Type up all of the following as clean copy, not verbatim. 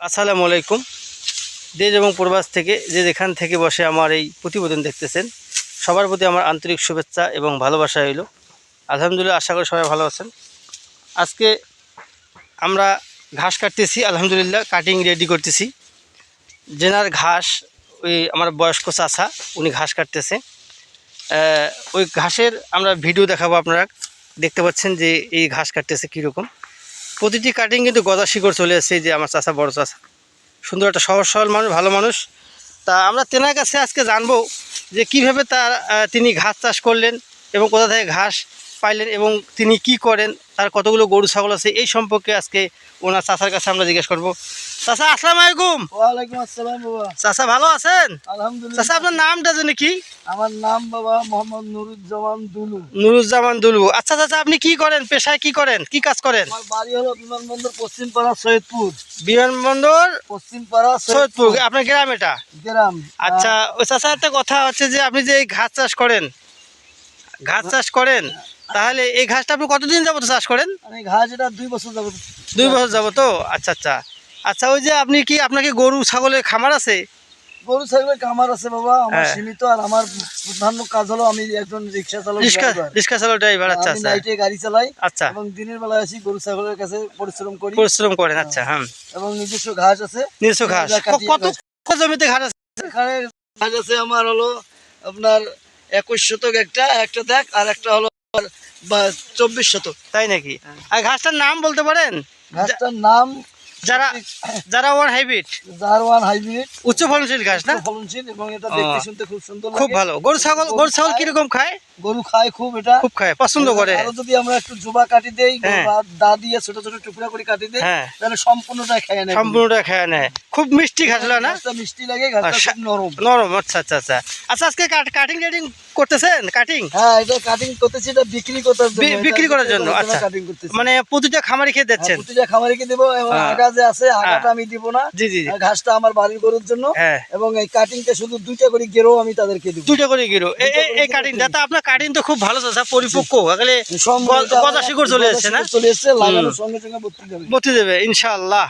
আসসালামু আলাইকুম। দেশ এবং প্রবাস থেকে যেখান থেকে বসে আমার এই প্রতিবেদন দেখতেছেন, সবার প্রতি আমার আন্তরিক শুভেচ্ছা এবং ভালোবাসা হইল। আলহামদুলিল্লাহ, আশা করি সবাই ভালো আছেন। আজকে আমরা ঘাস কাটতেছি, আলহামদুলিল্লাহ কাটিং রেডি করতেছি। জেনার ঘাস, ওই আমার বয়স্ক চাচা উনি ঘাস কাটতেছে। ওই ঘাসের আমরা ভিডিও দেখাবো, আপনারা দেখতে পাচ্ছেন যে এই ঘাস কাটতেছে কীরকম। প্রতিটি কাটিং কিন্তু গজা শিকড় চলে আসছে। যে আমার চাচা, বড় চাচা, সুন্দর একটা সহজ সরল মানুষ, ভালো মানুষ। তা আমরা তেনার কাছে আজকে জানবো যে কীভাবে তিনি ঘাস চাষ করলেন এবং কোথা থেকে ঘাস পাইলেন এবং তিনি কি করেন, তার কতগুলো গরু ছাগল আছে, এই সম্পর্কে আজকে ওনার চাচার কাছে আমরা জিজ্ঞেস করবো। চাচা আসসালামু আলাইকুম। ওয়ালাইকুম আসসালাম বাবা। চাচা ভালো আছেন? আলহামদুলিল্লাহ। চাচা আপনার নামটা জানি কি? আমার নাম বাবা মোহাম্মদ নুরুজ্জামান দুলু। নুরুজ্জামান দুলু। আচ্ছা চাচা, আপনি কি করেন, পেশায় কি করেন, কি কাজ করেন? আমার বাড়ি হলো বিমানবন্দর পশ্চিমপাড়া সৈয়দপুর। বিমানবন্দর পশ্চিমপাড়া সৈয়দপুর, আপনার গ্রাম এটা? গ্রাম। আচ্ছা ওই চাচা, একটা কথা হচ্ছে যে আপনি যে এই ঘাস চাষ করেন, তাহলে এই ঘাসটা আপনি কতদিন যাবত চাষ করেন? আমি ঘাস এটা 2 বছর যাব। 2 বছর যাবত তো? আচ্ছা আচ্ছা আচ্ছা। ওই যে আপনাকে গরু ছাগলের খামার আছে? গরু ছাগলের খামার আছে বাবা, আমার হ্যাঁ। সীমিত। আর আমার প্রধান কাজ হলো আমি একজন রিক্সা চালক। রিক্সা চালক, ড্রাইভার। আচ্ছা আমি আচ্ছা নাইটে গাড়ি চালাই। আচ্ছা। এবং দিনের বেলায় আসি গরু ছাগলের কাছে পরিশ্রম করেন। আচ্ছা, হ্যাঁ। এবং নিজস্ব ঘাস আছে। নিজস্ব ঘাস কত জমিতে ঘাস আছে? এখানে ঘাস আছে আমার হলো আপনার 21 শতক একটা দেখ, আর একটা হলো 24 শতক। তাই নাকি? আর ঘাসটার নাম বলতে পারেন? ঘাসটার নাম যারা ওয়ান হাইব্রিড, জারওয়ান হাইব্রিড। উচ্চ ফলনশীল ঘাস না? ফলনশীল, এবং এটা দেখতে শুনতে খুব সুন্দর লাগে। খুব ভালো। গরু ছাগল কিরকম খায়? গরু খায় খুব, এটা খুব খায়, পছন্দ করে। আরো যদি আমরা একটু জোবা কাটি দেই, হ্যাঁ। দা দিয়ে ছোট ছোট টুকরা করে কাটি দেই, হ্যাঁ। তাহলে সম্পূর্ণটা খেয়ে নেয়। সম্পূর্ণটা খেয়ে নেয়। খুব মিষ্টি ঘাস না? ঘাসটা মিষ্টি লাগে, ঘাসটা খুব নরম। আচ্ছা আচ্ছা আচ্ছা আচ্ছা। আজকে কাটিং করতেছেন? হ্যাঁ, এটা কাটিং করতেছি, এটা বিক্রি করার জন্য। আচ্ছা, কাটিং করতেছি। মানে প্রতিটা খামারে খেয়ে দিচ্ছেন? প্রতিটা খামারিকে দেব, এবং আগা যে আছে আগাটা আমি দিব না। জি জি। ঘাসটা আমার বাড়ির গরুর জন্য। হ্যাঁ। এবং এই কাটিংটা শুধু 2টা করে গেরো আমি তাদেরকে দিব। 2টা করে গিরো। এই কাটিংটা তো আপনার কাটিং তো খুব ভালো চাচা, পরিপক্ক, আসলে গজা শিকড় চলে এসেছে না? চলে এসেছে, লাগানোর সঙ্গে সঙ্গে বতি দেবে ইনশাআল্লাহ।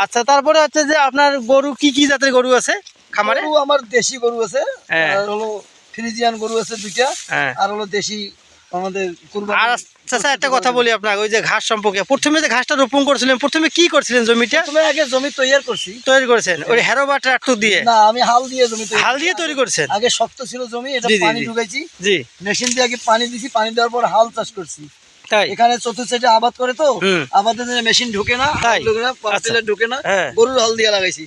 আচ্ছা, তারপরে হচ্ছে যে আপনার গরু কি জাতের গরু আছে খামারে? গরু আমার দেশি গরু আছে, হ্যাঁ। আর হলো ফ্রিজিয়ান গরু আছে 2টা, হ্যাঁ। আর হলো দেশি আমাদের কুরবানি। আর চাচা একটা কথা বলি আপনাকে, ওই যে ঘাস সম্পর্কে, প্রথমে যে ঘাসটা রোপণ করছিলেন, প্রথমে কি করছিলেন জমিটা? প্রথমে আগে জমি তৈরি করেছেন ওই হ্যারো বা ট্রাক্টর দিয়ে? না, আমি হাল দিয়ে জমি তৈরি করছেন। আগে শক্ত ছিল জমি, এটা পানি ঢুকাইছি। জি। মেশিন দিয়ে আগে পানি দিছি, পানি দেওয়ার পর হাল চাষ করছি। তাই? এখানে চতুর্থ সাইডে আবাদ করে, তো আবাদের জন্য মেশিন ঢোকে না, ঢোকে না, গরুর হাল দিয়ে লাগাইছি।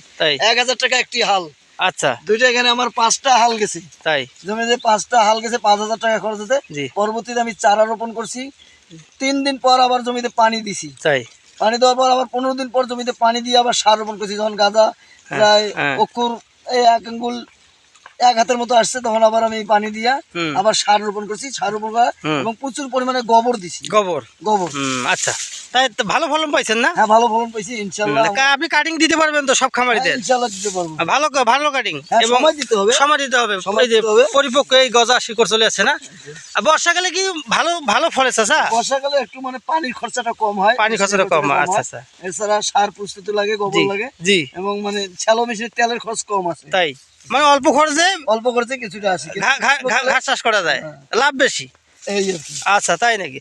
1000 টাকা একটি হাল। আচ্ছা। 2টা, এখানে আমার 5টা হাল গেছে। তাই? জমিতে 5টা হাল গেছে, 5000 টাকা খরচ হতে। পরবর্তীতে আমি চারা রোপণ করছি। 3 দিন পর আবার জমিতে পানি দিছি। তাই? পানি দেওয়ার পর আবার 15 দিন পর জমিতে পানি দিয়ে আবার সার রোপণ করছি। যখন গাঁদা প্রায় অক্ষর এই 1 আঙ্গুল 1 হাতের মতো আসছে, তখন আবার আমি পানি দিয়া আবার সার রোপণ করছি। সার রোপণ করা এবং প্রচুর পরিমাণে গোবর দিছি। গোবর। আচ্ছা, তাই তো ভালো ফলন পাইছেন না? হ্যাঁ, ভালো ফলন পাইছি ইনশাআল্লাহ। আপনি কাটিং দিতে পারবেন তো সব খামারিদের? ইনশাআল্লাহ দিতে পারবো। ভালো কাটিং, এবং সময় দিতে হবে। এই যে পরিপক্ক এই গজা শিকড় চলে আসছে না? আর বর্ষাকালে কি ভালো ফলে চাচা? বর্ষাকালে একটু মানে পানির খরচাটা কম হয়। আচ্ছা আচ্ছা। এছাড়া সার প্রস্তুতি লাগে, গোবর লাগে। জি। এবং মানে শ্যালো মেশিনের তেলের খরচ কম আছে। তাই? মানে অল্প খরচে কিছুটা আছে, ঘাস চাষ করা যায়, লাভ বেশি। এই আর কি। আচ্ছা, তাই নাকি?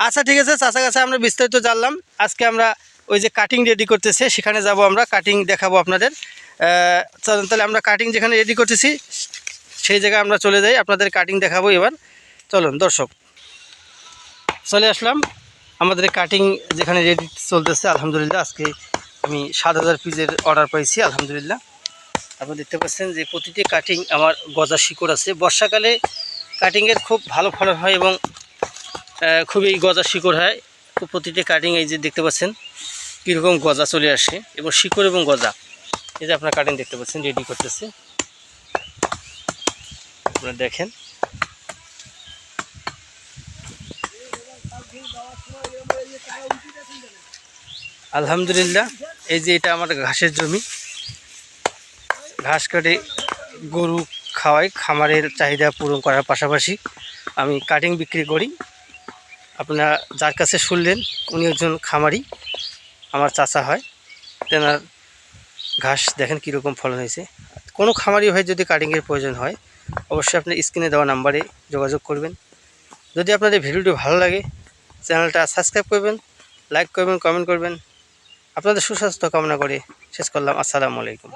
আচ্ছা, ঠিক আছে চাচার কাছে আমরা বিস্তারিত জানলাম। আজকে আমরা ওই যে কাটিং রেডি করতেছে সেখানে যাব, আমরা কাটিং দেখাবো আপনাদের। তাহলে আমরা কাটিং যেখানে রেডি করতেছি সেই জায়গায় আমরা চলে যাই, আপনাদের কাটিং দেখাবো এবার। চলুন দর্শক, চলে আসলাম আমাদের কাটিং যেখানে রেডি চলতেছে। আলহামদুলিল্লাহ, আজকে আমি 7000 পিসের অর্ডার পাইছি আলহামদুলিল্লাহ। আপনি দেখতে পাচ্ছেন যে প্রতিটি কাটিং আমার গজা শিকড় আছে। বর্ষাকালে কাটিংয়ের খুব ভালো ফলন হয় এবং খুবই গজা শিকড় হয়। প্রতিটি কাটিং এই যে দেখতে পাচ্ছেন কীরকম গজা চলে আসে, এবং শিকড় এবং গজা, এই যে আপনার কাটিং দেখতে পাচ্ছেন রেডি করতেছে, আপনারা দেখেন। আলহামদুলিল্লাহ, এই যে এটা আমার ঘাসের জমি, ঘাস কাটে গরু খাওয়াই, খামারের চাহিদা পূরণ করার পাশাপাশি আমি কাটিং বিক্রি করি। আপনারা যার কাছে শুনলেন উনি একজন খামারি, আমার চাচা হয়। তেনার ঘাস দেখেন কীরকম ফলন হয়েছে। কোনো খামারি ভাই যদি কাটিংয়ের প্রয়োজন হয় অবশ্যই আপনার স্ক্রিনে দেওয়া নাম্বারে যোগাযোগ করবেন। যদি আপনাদের ভিডিওটি ভালো লাগে চ্যানেলটা সাবস্ক্রাইব করবেন, লাইক করবেন, কমেন্ট করবেন। আপনাদের সুস্বাস্থ্য কামনা করে শেষ করলাম। আসসালামু আলাইকুম।